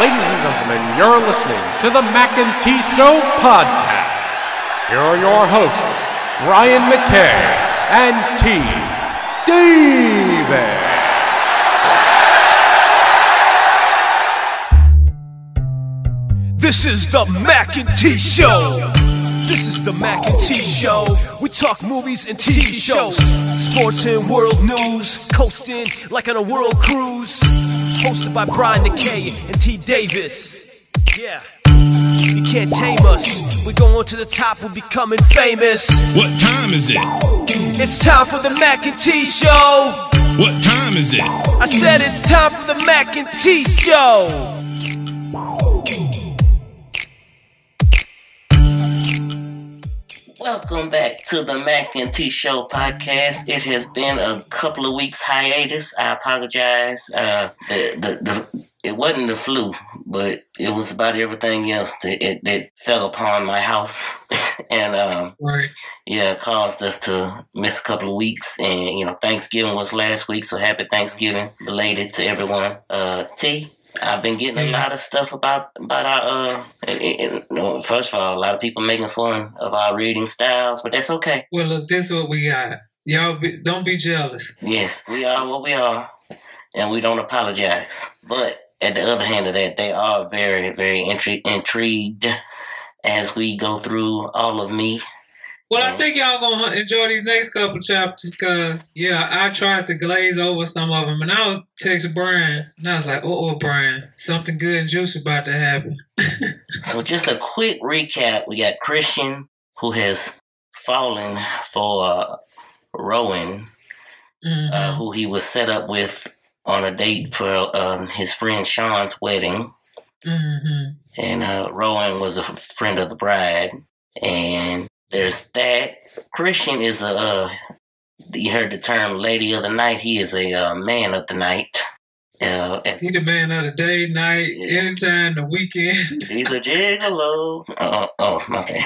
Ladies and gentlemen, you're listening to the Mackay T Podcast. Here are your hosts, Ryan Mackay and T Davis. This is the Mackay T Show. This is the Mackay T Show. We talk movies and TV shows, sports and world news, coasting like on a world cruise. Hosted by Brian Mackay and T Davis. Yeah, you can't tame us. We're going to the top, we're becoming famous. What time is it? It's time for the Mackay T Show. What time is it? I said it's time for the Mackay T Show. Welcome back to the Mackay T Show podcast. It has been a couple of weeks hiatus. I apologize. It wasn't the flu, but it was about everything else that fell upon my house and caused us to miss a couple of weeks. And Thanksgiving was last week, so happy Thanksgiving belated to everyone. T, I've been getting a lot of stuff about our, first of all, a lot of people making fun of our reading styles, but that's okay. Well, look, this is what we got. Y'all don't be jealous. Yes, we are what we are, and we don't apologize. But at the other hand of that, they are very, very intrigued as we go through all of me. Well, I think y'all gonna enjoy these next couple chapters because, I tried to glaze over some of them, and I was text Brian, and I was like, Brian, something good and juicy about to happen. So just a quick recap. We got Christian, who has fallen for Rowan, who he was set up with on a date for his friend Sean's wedding. And Rowan was a friend of the bride, and there's that. Christian is you heard the term lady of the night. He is a man of the night. He's the man of the day, night, anytime, the weekend. He's a gigolo. Okay.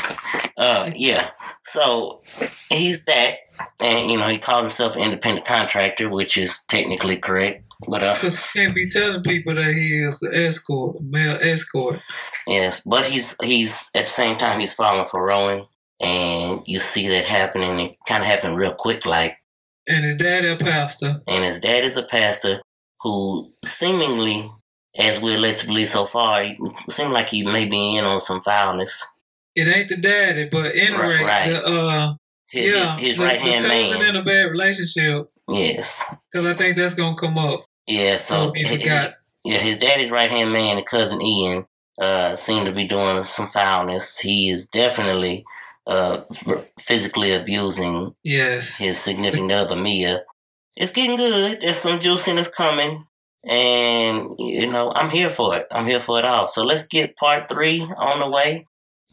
So he's that. And, he calls himself an independent contractor, which is technically correct. But because you can't be telling people that he is an escort, a male escort. Yes, but he's at the same time, he's falling for Rowan. And you see that happening. It kind of happened real quick, like. And his dad is a pastor. And his dad is a pastor who seemingly, as we're led to believe so far, it seemed like he may be in on some foulness. It ain't the daddy, but anyway, his right-hand man. The cousin in a bad relationship. Yes. Because I think that's going to come up. Yeah, so his daddy's right-hand man, the cousin Ian, seemed to be doing some foulness. He is definitely physically abusing his significant other, Mia. It's getting good. There's some juiciness coming. And, I'm here for it. I'm here for it all. So let's get part 3 on the way.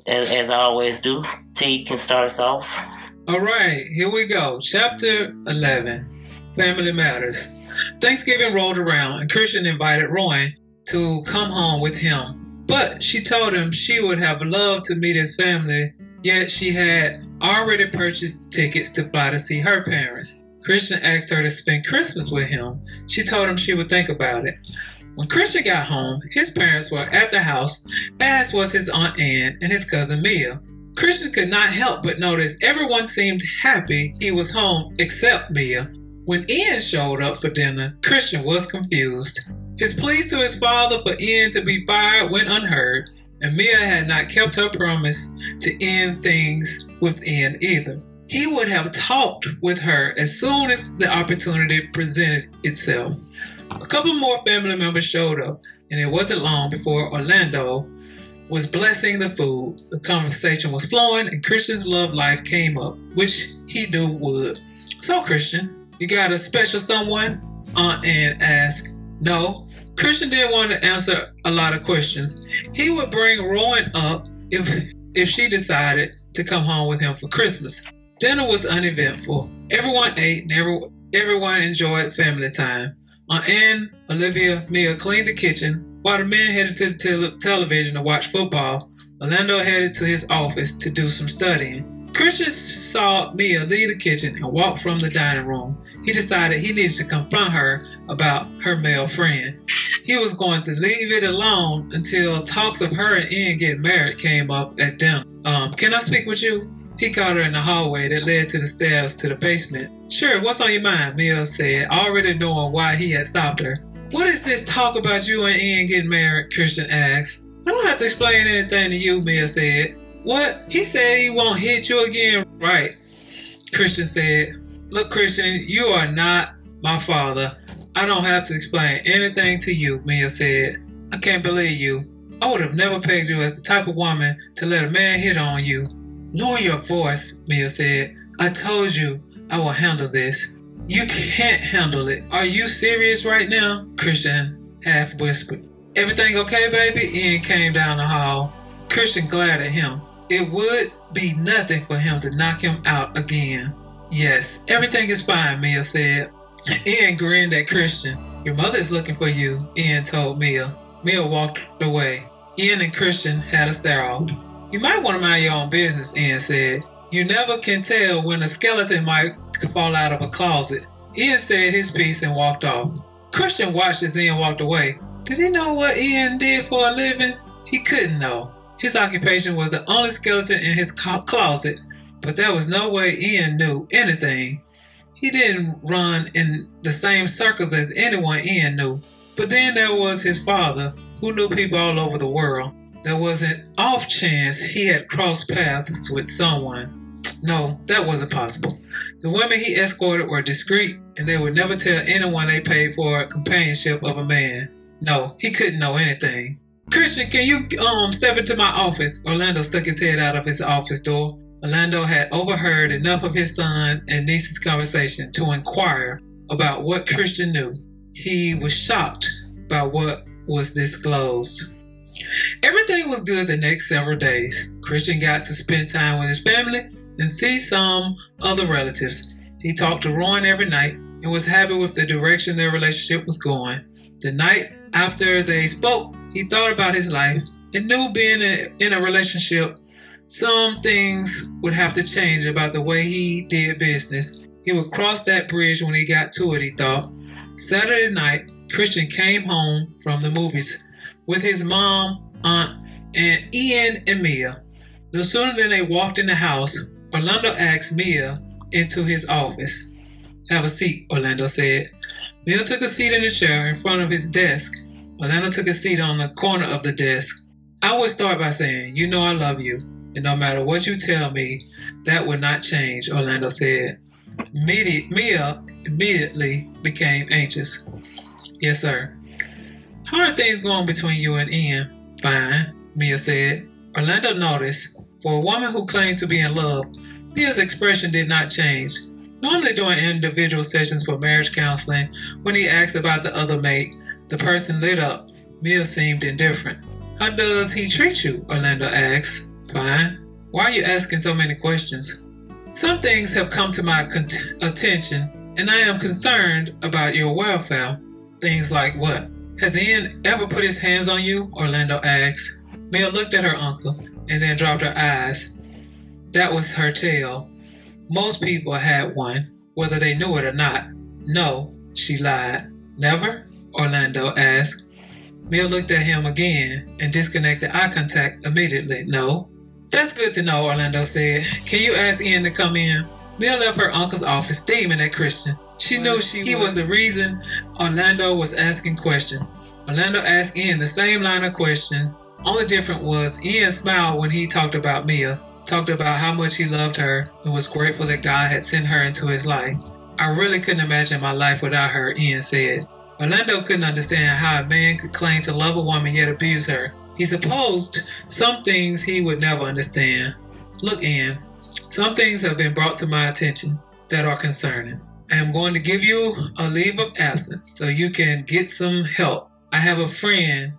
As I always do. T can start us off. All right, here we go. Chapter 11, Family Matters. Thanksgiving rolled around and Christian invited Rowan to come home with him. But she told him she would have loved to meet his family, yet she had already purchased tickets to fly to see her parents. Christian asked her to spend Christmas with him. She told him she would think about it. When Christian got home, his parents were at the house, as was his Aunt Ann and his cousin Mia. Christian could not help but notice everyone seemed happy he was home except Mia. When Ian showed up for dinner, Christian was confused. His pleas to his father for Ian to be fired went unheard, and Mia had not kept her promise to end things with Ian either. He would have talked with her as soon as the opportunity presented itself. A couple more family members showed up, and it wasn't long before Orlando was blessing the food. The conversation was flowing, and Christian's love life came up, which he knew would. So, Christian, you got a special someone? Aunt Ann asked. No. Christian didn't want to answer a lot of questions. He would bring Rowan up if she decided to come home with him for Christmas. Dinner was uneventful. Everyone ate and everyone enjoyed family time. Aunt Ann, Olivia, Mia cleaned the kitchen while the men headed to the television to watch football. Orlando headed to his office to do some studying. Christian saw Mia leave the kitchen and walk from the dining room. He decided he needed to confront her about her male friend. he was going to leave it alone until talks of her and Ian getting married came up at dinner. Can I speak with you? He caught her in the hallway that led to the stairs to the basement. Sure, what's on your mind? Mia said, already knowing why he had stopped her. What is this talk about you and Ian getting married? Christian asked. I don't have to explain anything to you, Mia said. What? He said he won't hit you again, right? Christian said, look, Christian, you are not my father. I don't have to explain anything to you, Mia said. I can't believe you. I would have never pegged you as the type of woman to let a man hit on you. Lower your voice, Mia said. I told you I will handle this. You can't handle it. Are you serious right now? Christian half whispered. Everything okay, baby? Ian came down the hall. Christian glared at him. It would be nothing for him to knock him out again. Yes, everything is fine, Mia said. Ian grinned at Christian. Your mother is looking for you, Ian told Mia. Mia walked away. Ian and Christian had a stare-off. You might want to mind your own business, Ian said. You never can tell when a skeleton might fall out of a closet. Ian said his piece and walked off. Christian watched as Ian walked away. Did he know what Ian did for a living? He couldn't know. His occupation was the only skeleton in his closet, but there was no way Ian knew anything. He didn't run in the same circles as anyone Ian knew. But then there was his father, who knew people all over the world. There was an off chance he had crossed paths with someone. No, that wasn't possible. The women he escorted were discreet, and they would never tell anyone they paid for companionship of a man. No, he couldn't know anything. Christian, can you step into my office? Orlando stuck his head out of his office door. Orlando had overheard enough of his son and niece's conversation to inquire about what Christian knew. He was shocked by what was disclosed. Everything was good the next several days. Christian got to spend time with his family and see some other relatives. He talked to Rowan every night and was happy with the direction their relationship was going. The night after they spoke, he thought about his life and knew being in a relationship, some things would have to change about the way he did business. He would cross that bridge when he got to it, he thought. Saturday night, Christian came home from the movies with his mom, aunt, and Ian and Mia. No sooner than they walked in the house, Orlando asked Mia into his office. Have a seat, Orlando said. Mia took a seat in a chair in front of his desk. Orlando took a seat on the corner of the desk. I would start by saying, you know I love you, and no matter what you tell me, that would not change, Orlando said. Mia immediately became anxious. Yes, sir. How are things going between you and Ian? Fine, Mia said. Orlando noticed, for a woman who claimed to be in love, Mia's expression did not change. Normally during individual sessions for marriage counseling, when he asked about the other mate, the person lit up. Mia seemed indifferent. How does he treat you? Orlando asked. Fine. Why are you asking so many questions? Some things have come to my attention, and I am concerned about your welfare. Things like what? Has Ian ever put his hands on you? Orlando asked. Mia looked at her uncle and then dropped her eyes. That was her tale. Most people had one, whether they knew it or not. No, she lied. Never? Orlando asked. Mia looked at him again and disconnected eye contact immediately. No. That's good to know, Orlando said. Can you ask Ian to come in? Mia left her uncle's office steaming at Christian. She knew he was the reason Orlando was asking questions. Orlando asked Ian the same line of question. Only difference was Ian smiled when he talked about Mia, talked about how much he loved her and was grateful that God had sent her into his life. I really couldn't imagine my life without her, Ian said. Orlando couldn't understand how a man could claim to love a woman yet abuse her. He supposed some things he would never understand. Look, Ian, some things have been brought to my attention that are concerning. I am going to give you a leave of absence so you can get some help. I have a friend,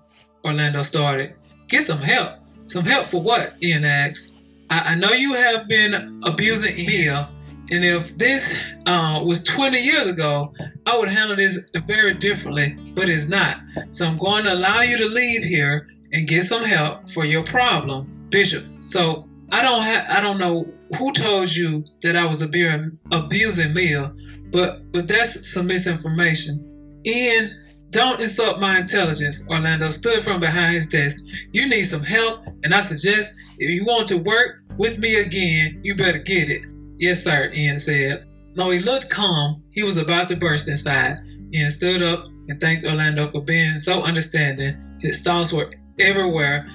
Orlando started. Get some help? Some help for what? Ian asked. I know you have been abusing Mia, and if this was 20 years ago, I would handle this very differently, but it's not. So I'm going to allow you to leave here and get some help for your problem, Bishop. So I don't know who told you that I was abusing Mia, but that's some misinformation. Ian, Don't insult my intelligence, Orlando stood from behind his desk. You need some help, and I suggest if you want to work with me again, you better get it. Yes, sir, Ian said. Though he looked calm, he was about to burst inside. Ian stood up and thanked Orlando for being so understanding. His thoughts were everywhere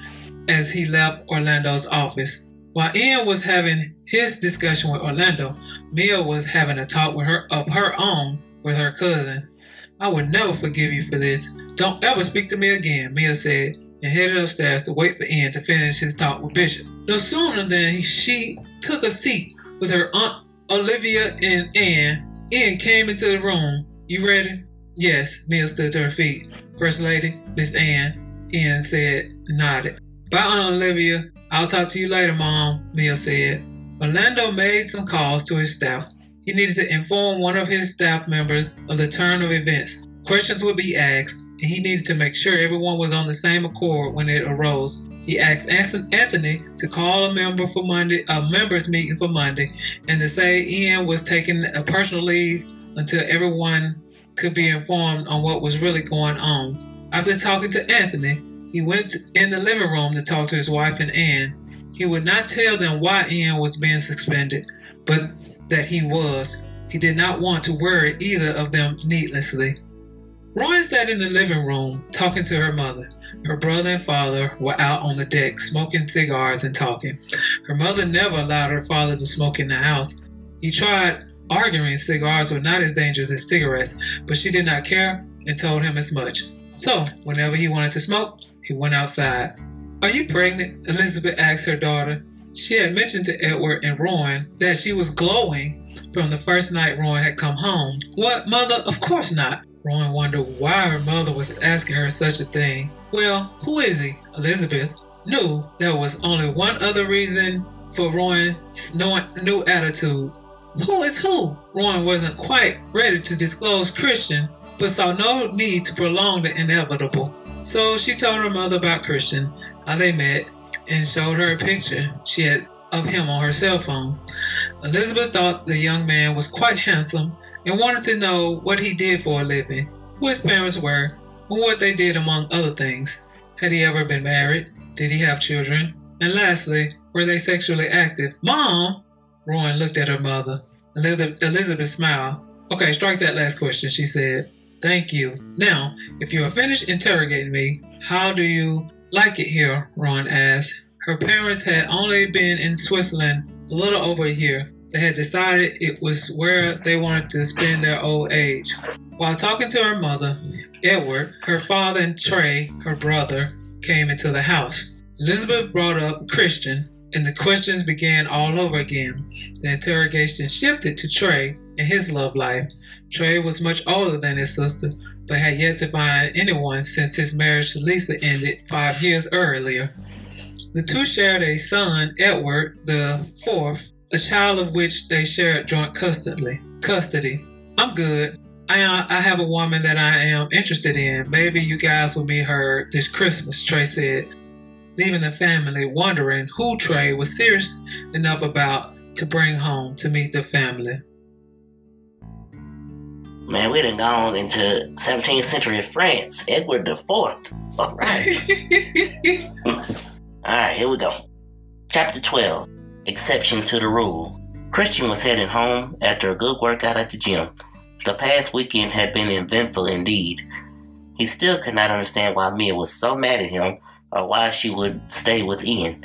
as he left Orlando's office. While Ian was having his discussion with Orlando, Mia was having a talk with her of her own with her cousin. I would never forgive you for this. Don't ever speak to me again, Mia said, and headed upstairs to wait for Ian to finish his talk with Bishop. No sooner than she took a seat with her Aunt Olivia and Anne, Ian came into the room. You ready? Yes, Mia stood to her feet. First Lady, Miss Anne, Ian said, nodded. Bye, Aunt Olivia. I'll talk to you later, Mom, Mia said. Orlando made some calls to his staff. He needed to inform one of his staff members of the turn of events. Questions would be asked, and he needed to make sure everyone was on the same accord when it arose. He asked Anthony to call a members meeting for Monday, and to say Ian was taking a personal leave until everyone could be informed on what was really going on. After talking to Anthony, he went in the living room to talk to his wife and Anne. He would not tell them why Ian was being suspended, but that he was. He did not want to worry either of them needlessly. Rowan sat in the living room talking to her mother. Her brother and father were out on the deck smoking cigars and talking. Her mother never allowed her father to smoke in the house. He tried arguing cigars were not as dangerous as cigarettes, but she did not care and told him as much. So, whenever he wanted to smoke, he went outside. Are you pregnant? Elizabeth asked her daughter. She had mentioned to Edward and Rowan that she was glowing from the first night Rowan had come home. What, Mother? Of course not. Rowan wondered why her mother was asking her such a thing. Well, who is he? Elizabeth knew there was only one other reason for Rowan's new attitude. Who is who? Rowan wasn't quite ready to disclose Christian, but saw no need to prolong the inevitable. So she told her mother about Christian, how they met, and showed her a picture she had of him on her cell phone. Elizabeth thought the young man was quite handsome and wanted to know what he did for a living, who his parents were, and what they did among other things. Had he ever been married? Did he have children? And lastly, were they sexually active? Mom! Rowan looked at her mother. Elizabeth smiled. Okay, strike that last question, she said. Thank you. Now, if you are finished interrogating me, how do you like it here? Rowan asked. Her parents had only been in Switzerland a little over a year. They had decided it was where they wanted to spend their old age. While talking to her mother, Edward, her father, and Trey, her brother, came into the house. Elizabeth brought up Christian, and the questions began all over again. The interrogation shifted to Trey and his love life. Trey was much older than his sister, but had yet to find anyone since his marriage to Lisa ended 5 years earlier. The two shared a son, Edward the fourth, a child of which they shared joint custody. I'm good. I have a woman that I am interested in. Maybe you guys will meet her this Christmas, Trey said, leaving the family wondering who Trey was serious enough about to bring home to meet the family. Man, we done gone into 17th century France. Edward the Fourth. All right. All right, here we go. Chapter 12. Exception to the rule. Christian was heading home after a good workout at the gym. The past weekend had been eventful indeed. He still could not understand why Mia was so mad at him or why she would stay with Ian.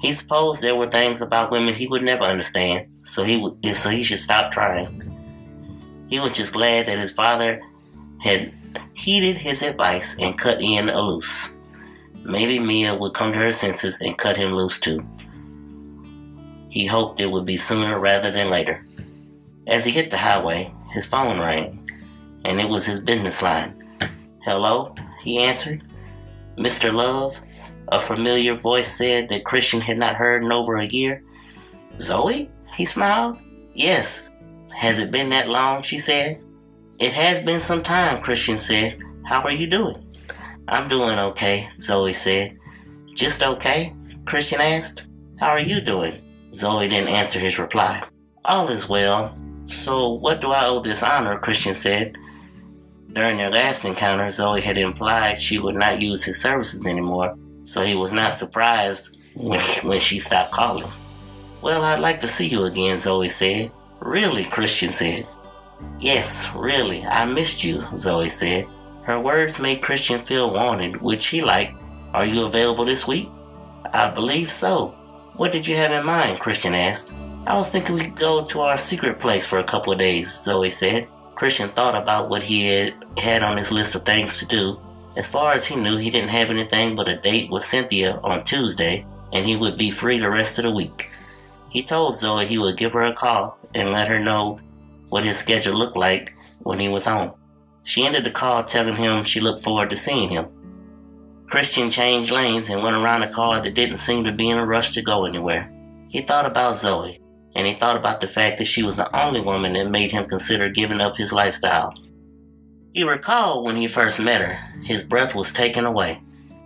He supposed there were things about women he would never understand, so he should stop trying. He was just glad that his father had heeded his advice and cut Ian loose. Maybe Mia would come to her senses and cut him loose too. He hoped it would be sooner rather than later. As he hit the highway, his phone rang, and it was his business line. Hello, he answered. Mr. Love, a familiar voice said that Christian had not heard in over a year. Zoey? He smiled. Yes. Has it been that long? She said. It has been some time, Christian said. How are you doing? I'm doing okay, Zoey said. Just okay? Christian asked. How are you doing? Zoey didn't answer his reply. All is well. So what do I owe this honor? Christian said. During their last encounter, Zoey had implied she would not use his services anymore, so he was not surprised when she stopped calling. "Well, I'd like to see you again," Zoey said. "Really?" Christian said. "Yes, really. I missed you," Zoey said. Her words made Christian feel wanted, which he liked. "Are you available this week?" "I believe so." "What did you have in mind?" Christian asked. "I was thinking we could go to our secret place for a couple of days," Zoey said. Christian thought about what he had on his list of things to do. As far as he knew, he didn't have anything but a date with Cynthia on Tuesday, and he would be free the rest of the week. He told Zoey he would give her a call and let her know what his schedule looked like when he was home. She ended the call telling him she looked forward to seeing him. Christian changed lanes and went around a car that didn't seem to be in a rush to go anywhere. He thought about Zoey, and he thought about the fact that she was the only woman that made him consider giving up his lifestyle. He recalled when he first met her, his breath was taken away.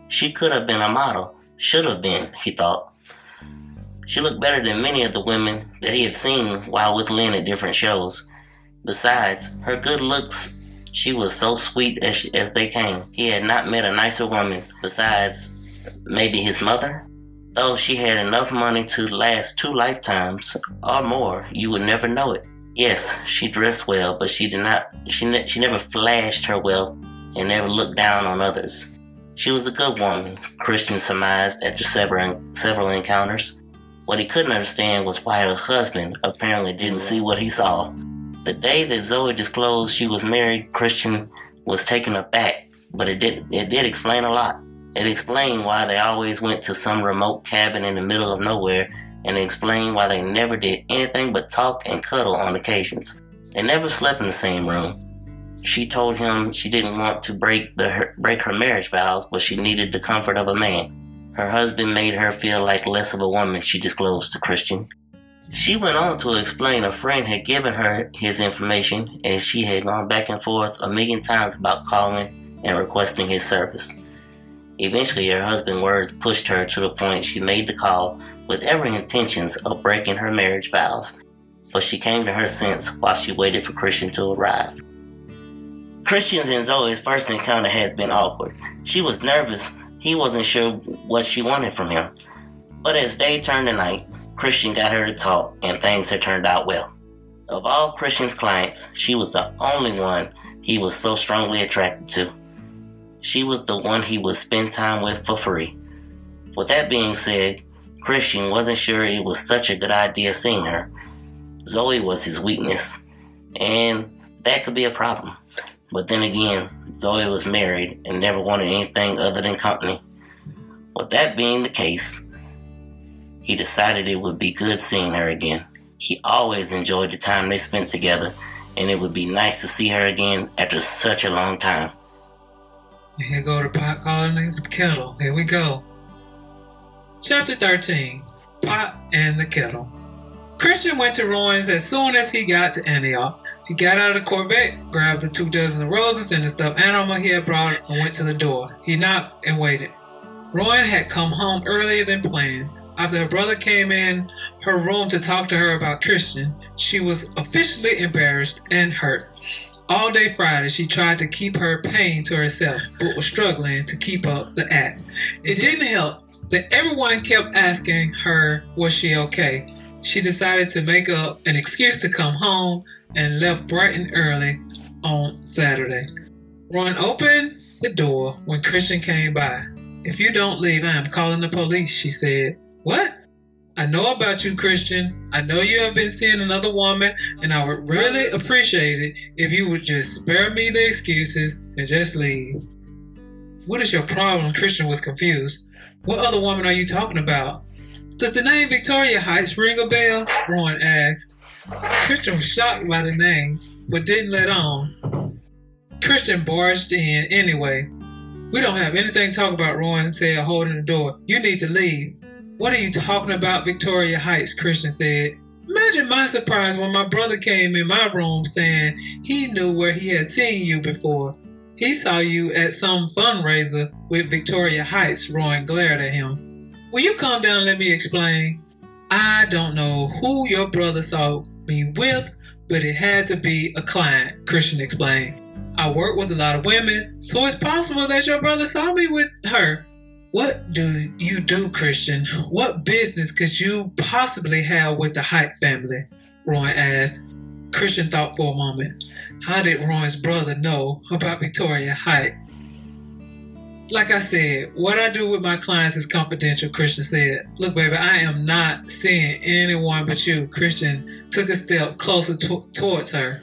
She could have been a model, should have been, he thought. She looked better than many of the women that he had seen while with Lynn at different shows. Besides, her good looks, she was so sweet as they came. He had not met a nicer woman, besides maybe his mother. Though she had enough money to last 2 lifetimes or more, you would never know it. Yes, she dressed well, but she never flashed her wealth and never looked down on others. She was a good woman, Christian surmised after several encounters. What he couldn't understand was why her husband apparently didn't see what he saw. The day that Zoey disclosed she was married, Christian was taken aback, but it did explain a lot. It explained why they always went to some remote cabin in the middle of nowhere, and it explained why they never did anything but talk and cuddle on occasions. They never slept in the same room. She told him she didn't want to break her marriage vows, but she needed the comfort of a man. Her husband made her feel like less of a woman, she disclosed to Christian. She went on to explain a friend had given her his information, and she had gone back and forth a million times about calling and requesting his service. Eventually, her husband's words pushed her to the point she made the call with every intentions of breaking her marriage vows, but she came to her sense while she waited for Christian to arrive. Christian's and Zoey's first encounter had been awkward. She was nervous. He wasn't sure what she wanted from him. But as day turned to night, Christian got her to talk, and things had turned out well. Of all Christian's clients, she was the only one he was so strongly attracted to. She was the one he would spend time with for free. With that being said, Christian wasn't sure it was such a good idea seeing her. Zoey was his weakness, and that could be a problem. But then again, Zoey was married and never wanted anything other than company. With that being the case, he decided it would be good seeing her again. He always enjoyed the time they spent together, and it would be nice to see her again after such a long time. Here go the pot calling the kettle. Here we go. Chapter 13. Pot and the Kettle. Christian went to Rowan's as soon as he got to Antioch. He got out of the Corvette, grabbed the 2 dozen roses and the stuffed animal he had brought, and went to the door. He knocked and waited. Rowan had come home earlier than planned. After her brother came in her room to talk to her about Christian, she was officially embarrassed and hurt. All day Friday, she tried to keep her pain to herself, but was struggling to keep up the act. It didn't help that everyone kept asking her, was she okay? She decided to make up an excuse to come home and left bright and early on Saturday. Rowan opened the door when Christian came by. "If you don't leave, I am calling the police," she said. "What?" "I know about you, Christian. I know you have been seeing another woman, and I would really appreciate it if you would just spare me the excuses and just leave." "What is your problem?" Christian was confused. "What other woman are you talking about?" "Does the name Victoria Heights ring a bell?" Rowan asked. Christian was shocked by the name, but didn't let on. Christian barged in anyway. "We don't have anything to talk about," Rowan said, holding the door. "You need to leave." "What are you talking about, Victoria Heights?" Christian said. "Imagine my surprise when my brother came in my room saying he knew where he had seen you before. He saw you at some fundraiser with Victoria Heights." Rowan glared at him. "Will you calm down and let me explain?" "I don't know who your brother saw me with, but it had to be a client," Christian explained. I work with a lot of women, so it's possible that your brother saw me with her. What do you do, Christian? What business could you possibly have with the Height family? Rowan asked. Christian thought for a moment. How did Rowan's brother know about Victoria Height? Like I said, what I do with my clients is confidential, Christian said. Look, baby, I am not seeing anyone but you. Christian took a step closer towards her.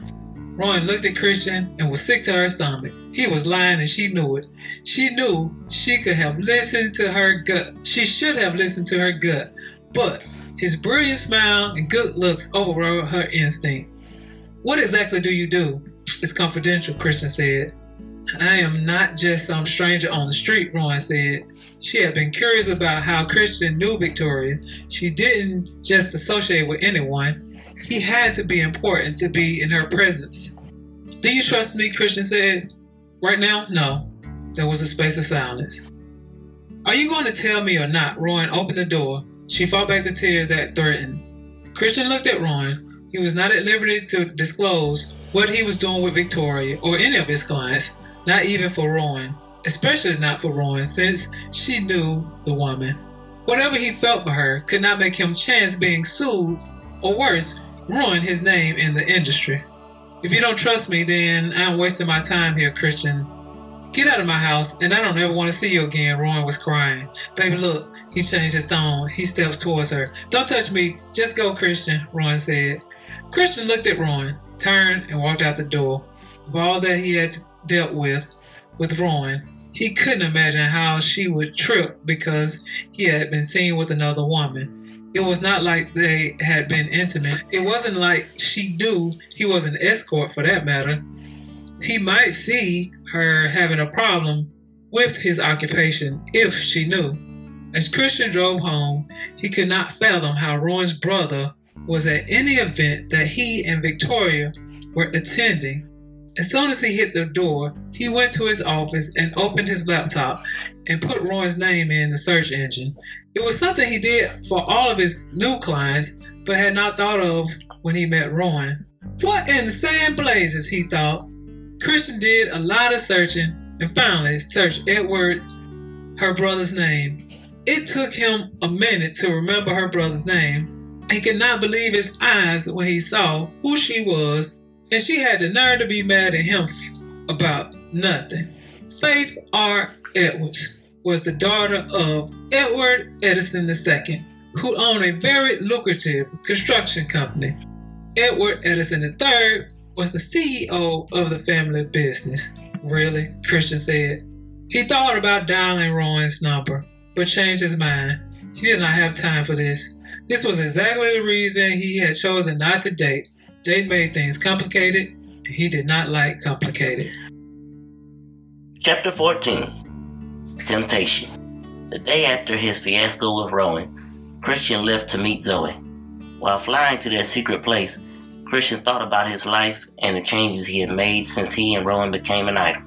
Rowan looked at Christian and was sick to her stomach. He was lying and she knew it. She knew she could have listened to her gut. She should have listened to her gut. But his brilliant smile and good looks overrode her instinct. What exactly do you do? It's confidential, Christian said. I am not just some stranger on the street, Rowan said. She had been curious about how Christian knew Victoria. She didn't just associate with anyone. He had to be important to be in her presence. Do you trust me? Christian said. Right now, no. There was a space of silence. Are you going to tell me or not? Rowan opened the door. She fought back the tears that threatened. Christian looked at Rowan. He was not at liberty to disclose what he was doing with Victoria or any of his clients, not even for Rowan, especially not for Rowan, since she knew the woman. Whatever he felt for her could not make him chance being sued, or worse, ruin his name in the industry. If you don't trust me, then I'm wasting my time here, Christian. Get out of my house, and I don't ever want to see you again, Rowan was crying. Baby, look, he changed his tone. He steps towards her. Don't touch me. Just go, Christian, Rowan said. Christian looked at Rowan, turned, and walked out the door. Of all that he had dealt with Rowan, he couldn't imagine how she would trip because he had been seen with another woman. It was not like they had been intimate. It wasn't like she knew he was an escort for that matter. He might see her having a problem with his occupation if she knew. As Christian drove home, he could not fathom how Rowan's brother was at any event that he and Victoria were attending. As soon as he hit the door, he went to his office and opened his laptop and put Rowan's name in the search engine. It was something he did for all of his new clients, but had not thought of when he met Rowan. What in sand blazes, he thought. Christian did a lot of searching and finally searched Edward's, her brother's name. It took him a minute to remember her brother's name. He could not believe his eyes when he saw who she was, and she had the nerve to be mad at him about nothing. Faith R. Edwards was the daughter of Edward Edison II, who owned a very lucrative construction company. Edward Edison III was the CEO of the family business. Really? Christian said. He thought about dialing Rowan's number, but changed his mind. He did not have time for this. This was exactly the reason he had chosen not to date. Date made things complicated, and he did not like complicated. Chapter 14. Temptation. The day after his fiasco with Rowan, Christian left to meet Zoey. While flying to their secret place, Christian thought about his life and the changes he had made since he and Rowan became an item.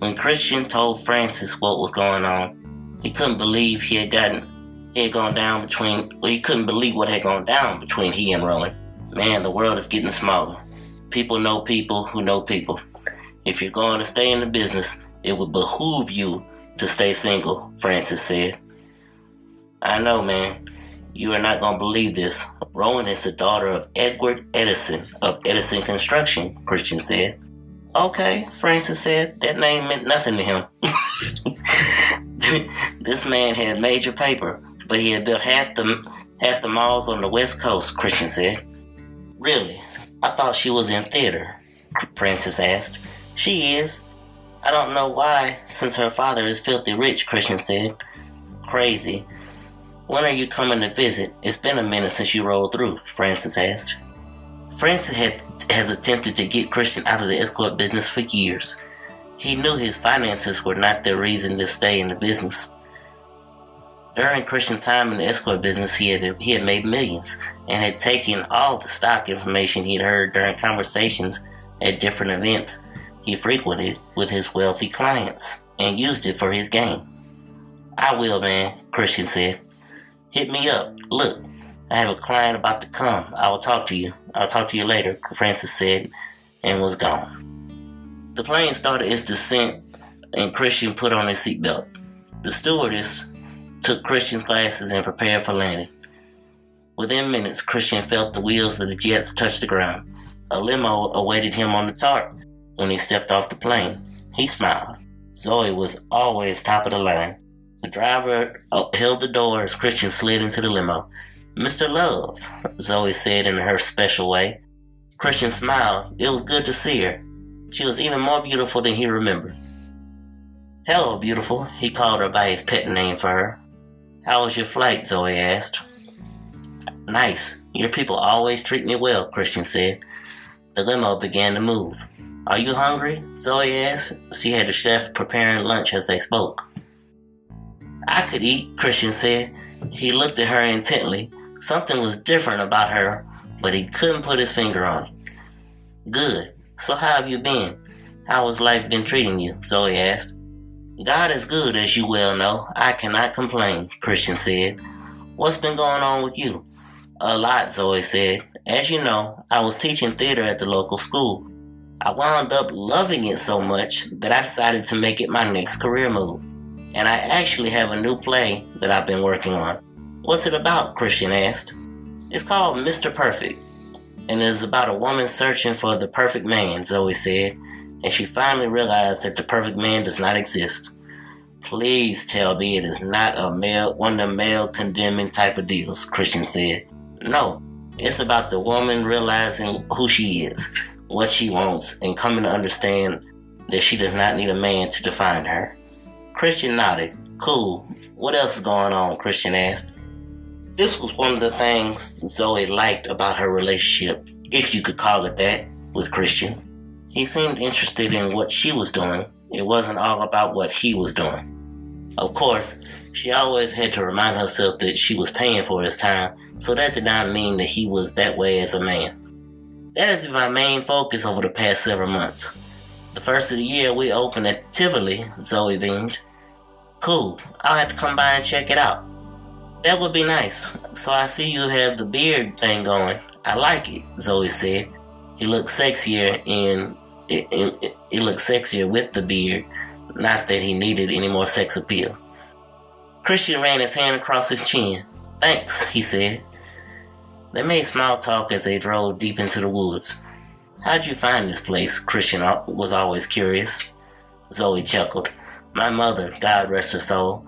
When Christian told Francis what was going on, he couldn't believe he couldn't believe what had gone down between he and Rowan. Man, the world is getting smaller. People know people who know people. If you're going to stay in the business, it would behoove you to stay single, Francis said. I know, man. You are not going to believe this. Rowan is the daughter of Edward Edison of Edison Construction, Christian said. Okay, Francis said. That name meant nothing to him. This man had major paper, but he had built half the malls on the West Coast, Christian said. Really? I thought she was in theater, Francis asked. She is. I don't know why, since her father is filthy rich, Christian said. Crazy. When are you coming to visit? It's been a minute since you rolled through, Francis asked. Francis has attempted to get Christian out of the escort business for years. He knew his finances were not the reason to stay in the business. During Christian's time in the escort business, he had made millions and had taken all the stock information he'd heard during conversations at different events he frequented with his wealthy clients and used it for his gain. I will, man, Christian said. Hit me up. Look, I have a client about to come. I will talk to you. I'll talk to you later, Francis said, and was gone. The plane started its descent and Christian put on his seatbelt. The stewardess took Christian's glasses and prepared for landing. Within minutes, Christian felt the wheels of the jets touch the ground. A limo awaited him on the tarp when he stepped off the plane. He smiled. Zoey was always top of the line. The driver held the door as Christian slid into the limo. "Mr. Love," Zoey said in her special way. Christian smiled. It was good to see her. She was even more beautiful than he remembered. "Hello, beautiful," he called her by his pet name for her. "How was your flight?" Zoey asked. "Nice. Your people always treat me well," Christian said. The limo began to move. "Are you hungry?" Zoey asked. She had the chef preparing lunch as they spoke. "I could eat," Christian said. He looked at her intently. Something was different about her, but he couldn't put his finger on it. "Good. So how have you been? How has life been treating you?" Zoey asked. "God is good, as you well know. I cannot complain," Christian said. "What's been going on with you?" "A lot," Zoey said. "As you know, I was teaching theater at the local school. I wound up loving it so much that I decided to make it my next career move. And I actually have a new play that I've been working on." "What's it about?" Christian asked. "It's called Mr. Perfect, and it is about a woman searching for the perfect man," Zoey said, and she finally realized that the perfect man does not exist. "Please tell me it is not one of the male condemning type of deals," Christian said. "No, it's about the woman realizing who she is, what she wants, and coming to understand that she does not need a man to define her." Christian nodded. "Cool. What else is going on?" Christian asked. This was one of the things Zoey liked about her relationship, if you could call it that, with Christian. He seemed interested in what she was doing. It wasn't all about what he was doing. Of course, she always had to remind herself that she was paying for his time, so that did not mean that he was that way as a man. "That has been my main focus over the past several months. The first of the year we opened at Tivoli," Zoey beamed. "Cool. I'll have to come by and check it out." "That would be nice. So I see you have the beard thing going. I like it," Zoey said. He looked sexier it looked sexier with the beard, not that he needed any more sex appeal. Christian ran his hand across his chin. "Thanks," he said. They made small talk as they drove deep into the woods. "How'd you find this place?" Christian was always curious. Zoey chuckled. "My mother, God rest her soul,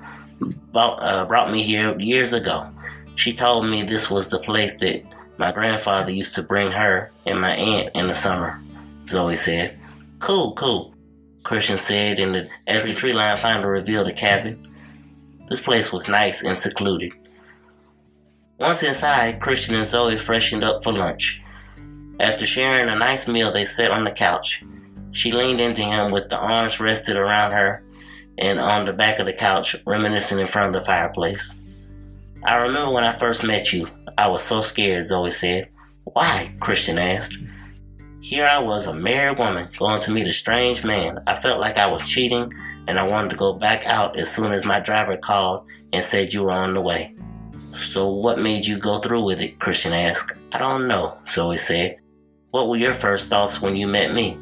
brought me here years ago. She told me this was the place that my grandfather used to bring her and my aunt in the summer," Zoey said. Cool, Christian said as the tree line finally revealed the cabin. This place was nice and secluded. Once inside, Christian and Zoey freshened up for lunch. After sharing a nice meal, they sat on the couch. She leaned into him with the arms rested around her and on the back of the couch, reminiscing in front of the fireplace. "I remember when I first met you. I was so scared," Zoey said. "Why?" Christian asked. "Here I was, a married woman, going to meet a strange man. I felt like I was cheating, and I wanted to go back out as soon as my driver called and said you were on the way." "So what made you go through with it?" Christian asked. "I don't know," Zoey said. "What were your first thoughts when you met me?"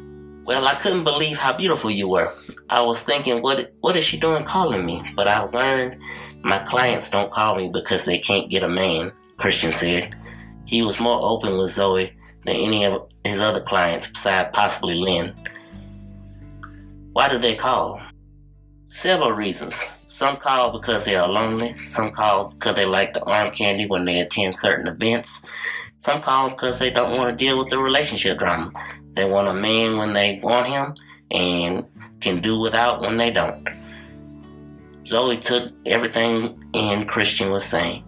"Well, I couldn't believe how beautiful you were. I was thinking, what is she doing calling me? But I learned my clients don't call me because they can't get a man," Christian said. He was more open with Zoey than any of his other clients besides possibly Lynn. "Why do they call?" "Several reasons. Some call because they are lonely. Some call because they like the arm candy when they attend certain events. Some call because they don't want to deal with the relationship drama. They want a man when they want him and can do without when they don't." Zoey took everything in Christian was saying.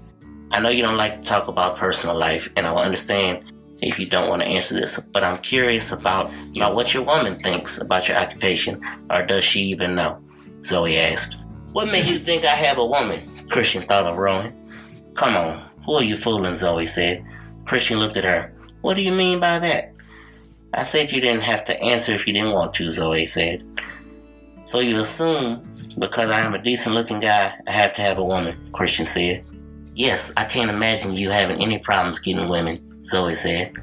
"I know you don't like to talk about personal life, and I will understand if you don't want to answer this, but I'm curious about what your woman thinks about your occupation, or does she even know?" Zoey asked. "What made you think I have a woman?" Christian thought of Rowan. "Come on, who are you fooling?" Zoey said. Christian looked at her. "What do you mean by that?" "I said you didn't have to answer if you didn't want to," Zoey said. "So you assume because I am a decent looking guy, I have to have a woman," Christian said. "Yes, I can't imagine you having any problems getting women," Zoey said.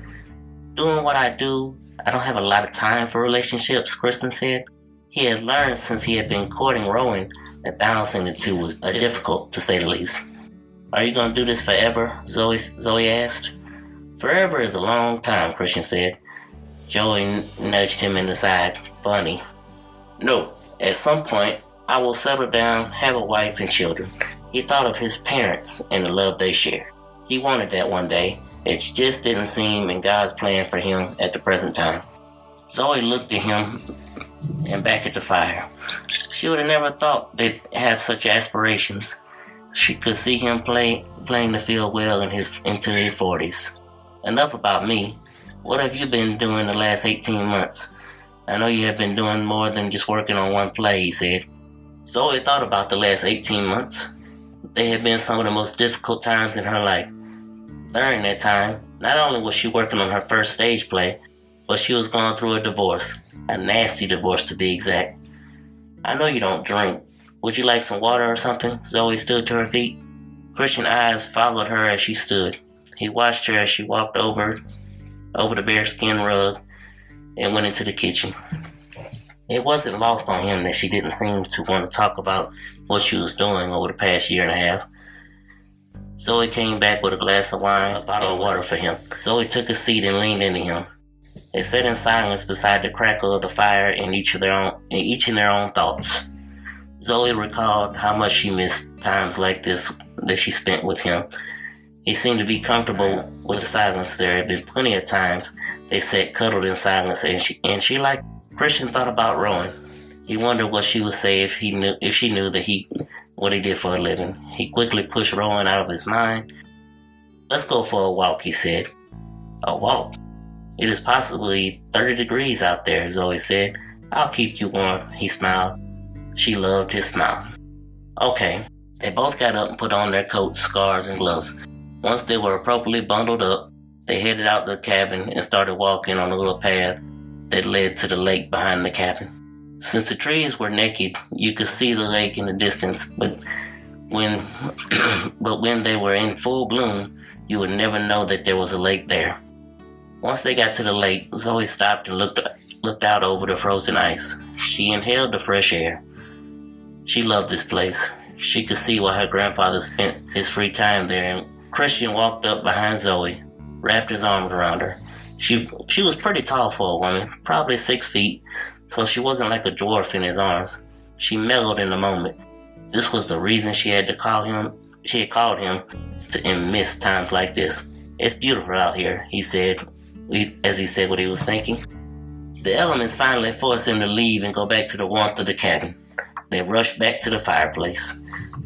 "Doing what I do I don't have a lot of time for relationships, Kristen said. He had learned since he had been courting Rowan that balancing the two was difficult, to say the least. Are you going to do this forever? Zoey asked. Forever is a long time, Christian said. Joey nudged him in the side. Funny. No, at some point, I will settle down, have a wife and children. He thought of his parents and the love they share. He wanted that one day. It just didn't seem in God's plan for him at the present time. Zoey looked at him and back at the fire. She would have never thought they'd have such aspirations. She could see him playing the field well into his 40s. Enough about me. What have you been doing the last 18 months? I know you have been doing more than just working on one play, he said. Zoey thought about the last 18 months. They had been some of the most difficult times in her life. During that time, not only was she working on her first stage play, but she was going through a divorce. A nasty divorce, to be exact. I know you don't drink. Would you like some water or something? Zoey stood to her feet. Christian's eyes followed her as she stood. He watched her as she walked over the bearskin rug and went into the kitchen. It wasn't lost on him that she didn't seem to want to talk about what she was doing over the past year and a half. Zoey came back with a glass of wine, a bottle of water for him. Zoey took a seat and leaned into him. They sat in silence beside the crackle of the fire in each in their own thoughts. Zoey recalled how much she missed times like this that she spent with him. He seemed to be comfortable with the silence. There had been plenty of times they sat cuddled in silence, and she liked. Christian thought about Rowan. He wondered what she would say if she knew that what he did for a living. He quickly pushed Rowan out of his mind. Let's go for a walk, he said. A walk? It is possibly 30 degrees out there, Zoey said. I'll keep you warm, he smiled. She loved his smile. Okay. They both got up and put on their coats, scarves, and gloves. Once they were appropriately bundled up, they headed out the cabin and started walking on a little path that led to the lake behind the cabin. Since the trees were naked, you could see the lake in the distance, but when they were in full bloom, you would never know that there was a lake there. Once they got to the lake, Zoey stopped and looked out over the frozen ice. She inhaled the fresh air. She loved this place. She could see why her grandfather spent his free time there, and Christian walked up behind Zoey, wrapped his arms around her. She was pretty tall for a woman, probably 6 feet, so she wasn't like a dwarf in his arms. She mellowed in the moment. This was the reason she had called him to miss times like this. It's beautiful out here, he said, as he said what he was thinking. The elements finally forced him to leave and go back to the warmth of the cabin. They rushed back to the fireplace.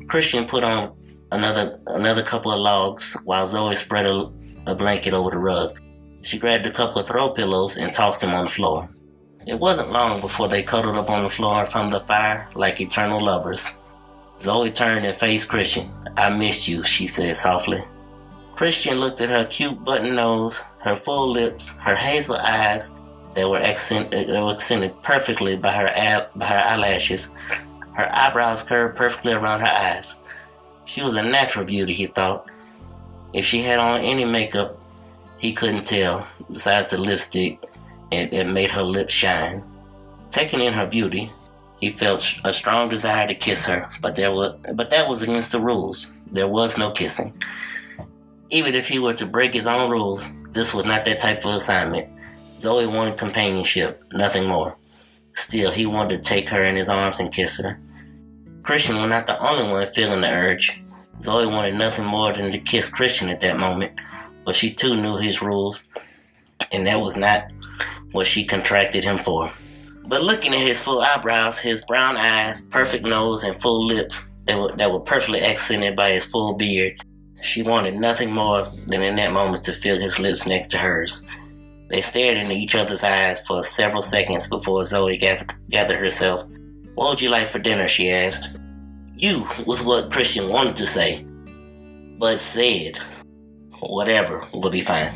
Christian put on another couple of logs while Zoey spread a blanket over the rug. She grabbed a couple of throw pillows and tossed them on the floor. It wasn't long before they cuddled up on the floor from the fire like eternal lovers. Zoey turned and faced Christian. I missed you, she said softly. Christian looked at her cute button nose, her full lips, her hazel eyes that were accented perfectly by her eyelashes. Her eyebrows curved perfectly around her eyes. She was a natural beauty, he thought. If she had on any makeup, he couldn't tell, besides the lipstick, it made her lips shine. Taking in her beauty, he felt a strong desire to kiss her, but that was against the rules. There was no kissing. Even if he were to break his own rules, this was not that type of assignment. Zoey wanted companionship, nothing more. Still, he wanted to take her in his arms and kiss her. Christian was not the only one feeling the urge. Zoey wanted nothing more than to kiss Christian at that moment, but she too knew his rules, and that was not what she contracted him for. But looking at his full eyebrows, his brown eyes, perfect nose, and full lips that were perfectly accented by his full beard, she wanted nothing more than in that moment to feel his lips next to hers. They stared into each other's eyes for several seconds before Zoey gathered herself. What would you like for dinner, she asked. You was what Christian wanted to say, but said, whatever will be fine.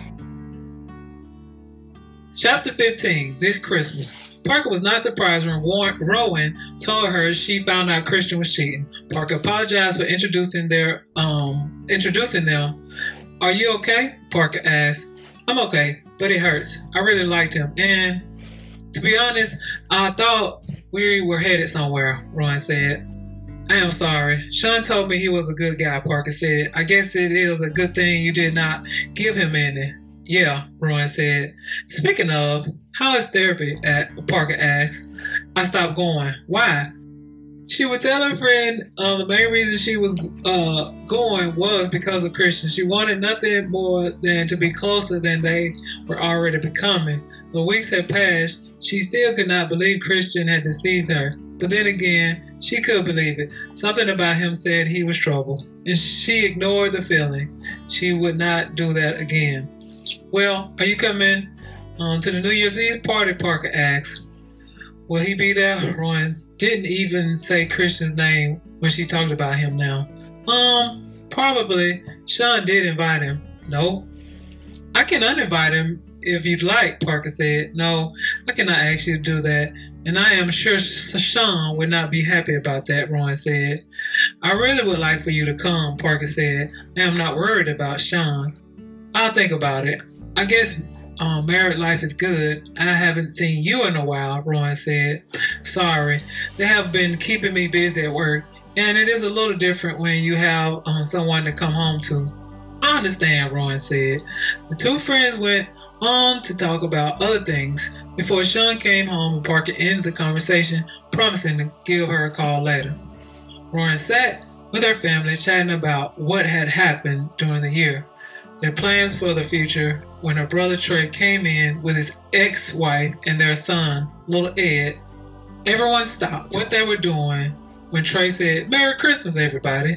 Chapter 15, This Christmas. Parker was not surprised when Rowan told her she found out Christian was cheating. Parker apologized for introducing them. Are you okay? Parker asked. I'm okay, but it hurts. I really liked him. And to be honest, I thought we were headed somewhere, Rowan said. I am sorry. Sean told me he was a good guy, Parker said. I guess it is a good thing you did not give him any. Yeah, Rowan said. Speaking of, how is therapy? Parker asked. I stopped going. Why? She would tell her friend the main reason she was going was because of Christian. She wanted nothing more than to be closer than they were already becoming. The weeks had passed. She still could not believe Christian had deceived her. But then again, she could believe it. Something about him said he was trouble. And she ignored the feeling. She would not do that again. Well, are you coming to the New Year's Eve party? Parker asked. Will he be there? Rowan didn't even say Christian's name when she talked about him now. Probably. Sean did invite him. No. I can uninvite him if you'd like, Parker said. No, I cannot ask you to do that. And I am sure Sean would not be happy about that, Rowan said. I really would like for you to come, Parker said. I am not worried about Sean. I'll think about it. I guess married life is good. I haven't seen you in a while, Rowan said. Sorry, they have been keeping me busy at work, and it is a little different when you have someone to come home to. I understand, Rowan said. The two friends went on to talk about other things before Sean came home and Parker ended the conversation, promising to give her a call later. Rowan sat with her family chatting about what had happened during the year, their plans for the future, when her brother Trey came in with his ex-wife and their son, little Ed. Everyone stopped what they were doing when Trey said, Merry Christmas, everybody.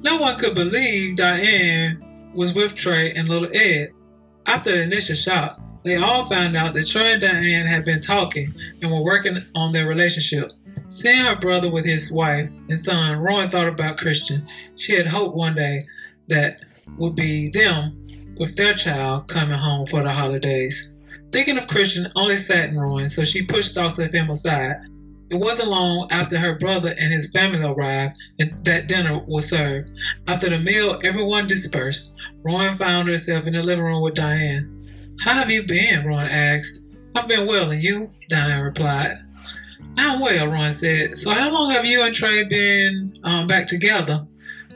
No one could believe Diane was with Trey and little Ed. After the initial shock, they all found out that Trey and Diane had been talking and were working on their relationship. Seeing her brother with his wife and son, Rowan thought about Christian. She had hoped one day that would be them with their child coming home for the holidays. Thinking of Christian only saddened Rowan, so she pushed thoughts of him aside. It wasn't long after her brother and his family arrived that dinner was served. After the meal, everyone dispersed. Rowan found herself in the living room with Diane. How have you been? Rowan asked. I've been well, and you? Diane replied. I'm well, Rowan said. So how long have you and Trey been back together?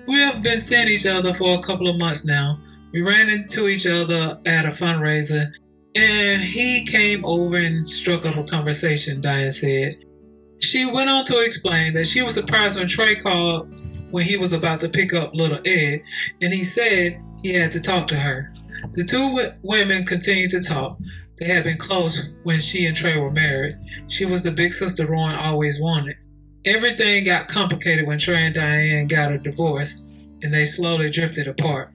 We have been seeing each other for a couple of months now. We ran into each other at a fundraiser, and he came over and struck up a conversation, Diane said. She went on to explain that she was surprised when Trey called when he was about to pick up little Ed, and he said he had to talk to her. The two women continued to talk. They had been close when she and Trey were married. She was the big sister Rowan always wanted. Everything got complicated when Trey and Diane got a divorce, and they slowly drifted apart.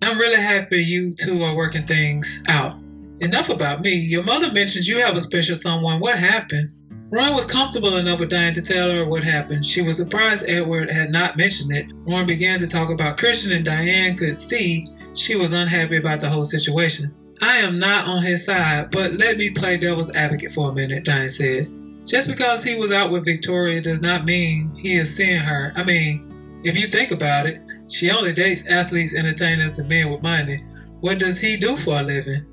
I'm really happy you two are working things out. Enough about me. Your mother mentioned you have a special someone. What happened? Rowan was comfortable enough with Diane to tell her what happened. She was surprised Edward had not mentioned it. Rowan began to talk about Christian, and Diane could see she was unhappy about the whole situation. I am not on his side, but let me play devil's advocate for a minute, Diane said. Just because he was out with Victoria does not mean he is seeing her. I mean, if you think about it, she only dates athletes, entertainers, and men with money. What does he do for a living?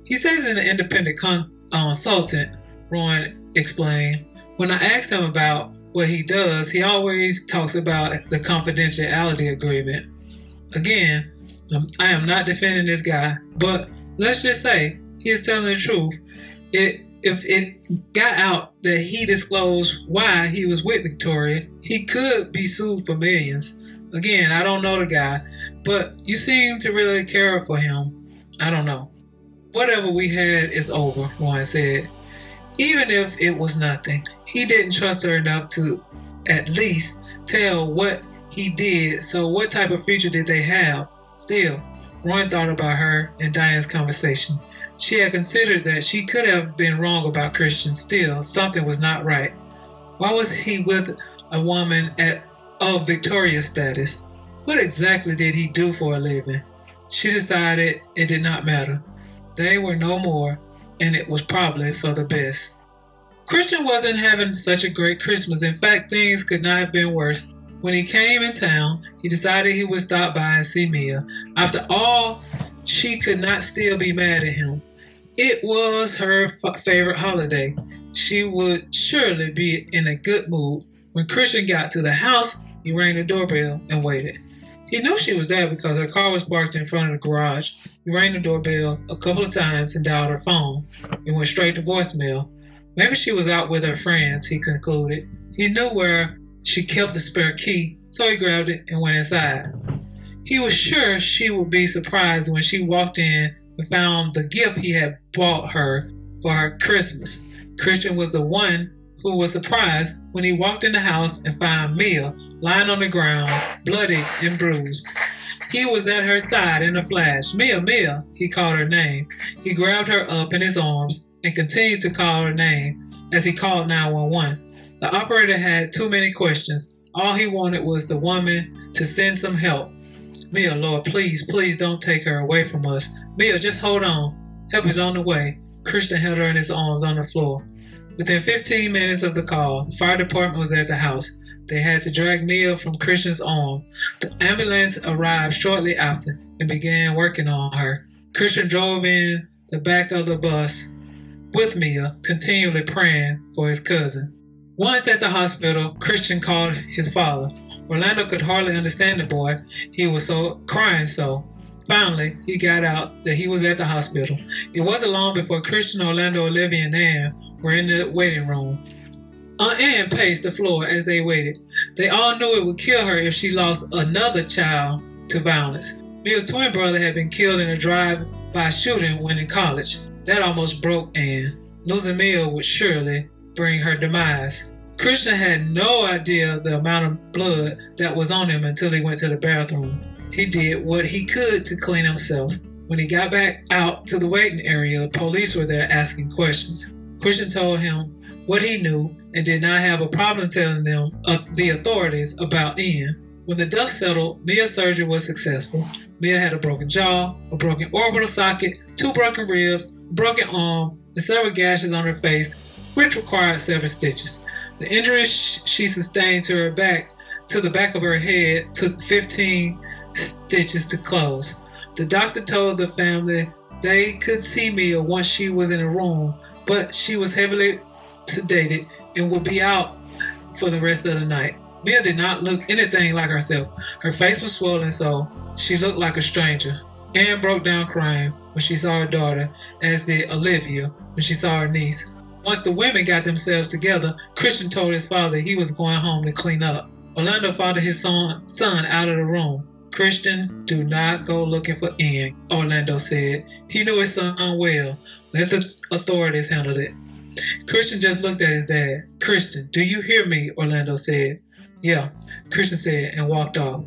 He says he's an independent consultant, Rowan explained. When I asked him about what he does, he always talks about the confidentiality agreement. Again, I am not defending this guy, but let's just say he is telling the truth. If it got out that he disclosed why he was with Victoria, he could be sued for millions. Again, I don't know the guy, but you seem to really care for him. I don't know. Whatever we had is over, Rowan said. Even if it was nothing, he didn't trust her enough to at least tell what he did. So what type of future did they have? Still, Rowan thought about her and Diane's conversation. She had considered that she could have been wrong about Christian. Still, something was not right. Why was he with a woman of Victoria's status? What exactly did he do for a living? She decided it did not matter. They were no more, and it was probably for the best. Christian wasn't having such a great Christmas. In fact, things could not have been worse. When he came in town, he decided he would stop by and see Mia. After all she could not still be mad at him. It was her favorite holiday. She would surely be in a good mood. When Christian got to the house, he rang the doorbell and waited. He knew she was there because her car was parked in front of the garage. He rang the doorbell a couple of times and dialed her phone. It went straight to voicemail. Maybe she was out with her friends, he concluded. He knew where she kept the spare key, so he grabbed it and went inside. He was sure she would be surprised when she walked in and found the gift he had bought her for her Christmas. Christian was the one who was surprised when he walked in the house and found Mia lying on the ground, bloody and bruised. He was at her side in a flash. Mia, Mia, he called her name. He grabbed her up in his arms and continued to call her name as he called 911. The operator had too many questions. All he wanted was the woman to send some help. Mia, Lord, please, please don't take her away from us. Mia, just hold on. Help is on the way. Christian held her in his arms on the floor. Within 15 minutes of the call, the fire department was at the house. They had to drag Mia from Christian's arm. The ambulance arrived shortly after and began working on her. Christian drove in the back of the bus with Mia, continually praying for his cousin. Once at the hospital, Christian called his father. Orlando could hardly understand the boy. He was crying so. Finally, he got out that he was at the hospital. It wasn't long before Christian, Orlando, Olivia, and Ann were in the waiting room. Aunt Ann paced the floor as they waited. They all knew it would kill her if she lost another child to violence. Mia's twin brother had been killed in a drive-by shooting when in college. That almost broke Ann. Losing Mia would surely bring her demise. Christian had no idea the amount of blood that was on him until he went to the bathroom. He did what he could to clean himself. When he got back out to the waiting area, the police were there asking questions. Christian told him what he knew and did not have a problem telling them the authorities about Ian. When the dust settled, Mia's surgery was successful. Mia had a broken jaw, a broken orbital socket, 2 broken ribs, a broken arm, and several gashes on her face, which required several stitches. The injuries she sustained to the back of her head took 15 stitches to close. The doctor told the family they could see Mia once she was in a room, but she was heavily sedated and would be out for the rest of the night. Mia did not look anything like herself. Her face was swollen, so she looked like a stranger. Anne broke down crying when she saw her daughter, as did Olivia when she saw her niece. Once the women got themselves together, Christian told his father he was going home to clean up. Orlando followed his son out of the room. Christian, do not go looking for Ian, Orlando said. He knew his son unwell. Let the authorities handle it. Christian just looked at his dad. Christian, do you hear me? Orlando said. Yeah, Christian said and walked off.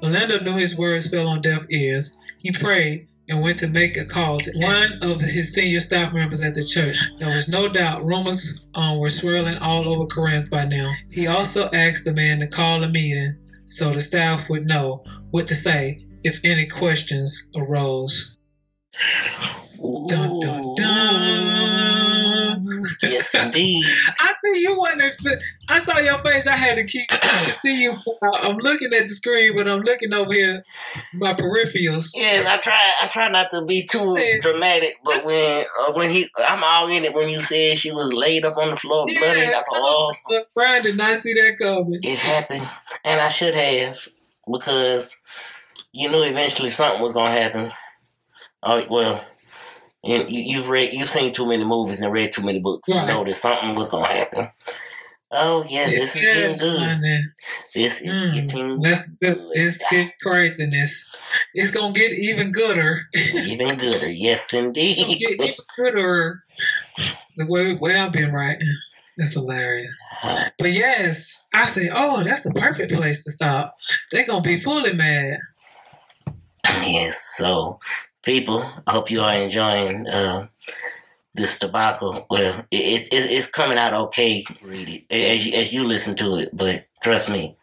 Orlando knew his words fell on deaf ears. He prayed and went to make a call to one of his senior staff members at the church. There was no doubt rumors were swirling all over Corinth by now. He also asked the man to call a meeting so the staff would know what to say if any questions arose. Dun, dun, dun. Yes, indeed. I see you I saw your face. I had to keep see you. I'm looking at the screen, but I'm looking over here, my peripherals. Yes, I try not to be too dramatic, but I'm all in it when you said she was laid up on the floor, bloody. That's all. Brian did not see that coming. It happened, and I should have, because you knew eventually something was gonna happen. Oh well. You've seen too many movies and read too many books to know that something was gonna happen. Oh yes, this is getting good. This is getting good. Let's get craziness. It's gonna get even gooder. Even gooder, yes indeed. It's gonna get even gooder. The way I've been writing. That's hilarious. But yes, I say, oh, that's the perfect place to stop. They're gonna be fully mad. Yes, so people, I hope you are enjoying this debacle. Well, it's coming out okay, read it, as you listen to it, but trust me,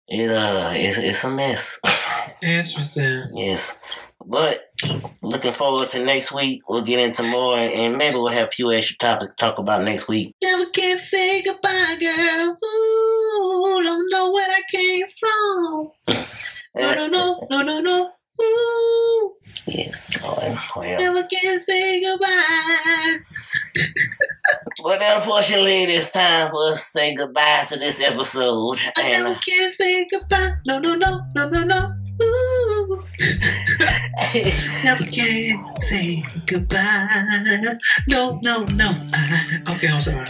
it's a mess. Interesting. Yes, but looking forward to next week. We'll get into more, and maybe we'll have a few extra topics to talk about next week. Never can say goodbye, girl. Ooh, don't know where I came from. No. Ooh. But unfortunately, it's time for us to say goodbye to this episode. I never can say goodbye. No, no, no, no, no, no. Ooh. Never can say goodbye. No, no, no. Okay, I'm sorry.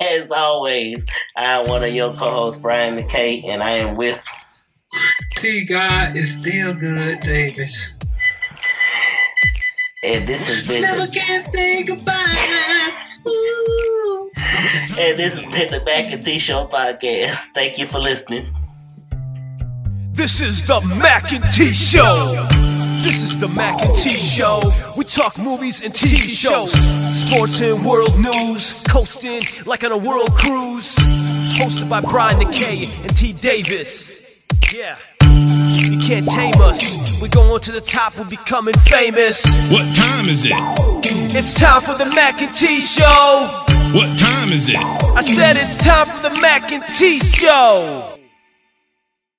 As always, I am one of your co-hosts, Brian Mackay, and I am with T. God is still good, Davis. And this has been Never can say goodbye. Ooh. Okay. And this has been the Mackay T Show podcast. Thank you for listening. This is the Mackay T Show. This is the Mackay T Show. We talk movies and TV shows, sports and world news, coasting like on a world cruise. Hosted by Brian Mackay and T Davis. Yeah. You can't tame us. We're going to the top, we're becoming famous. What time is it? It's time for the Mackay T Show. What time is it? I said it's time for the Mackay T Show.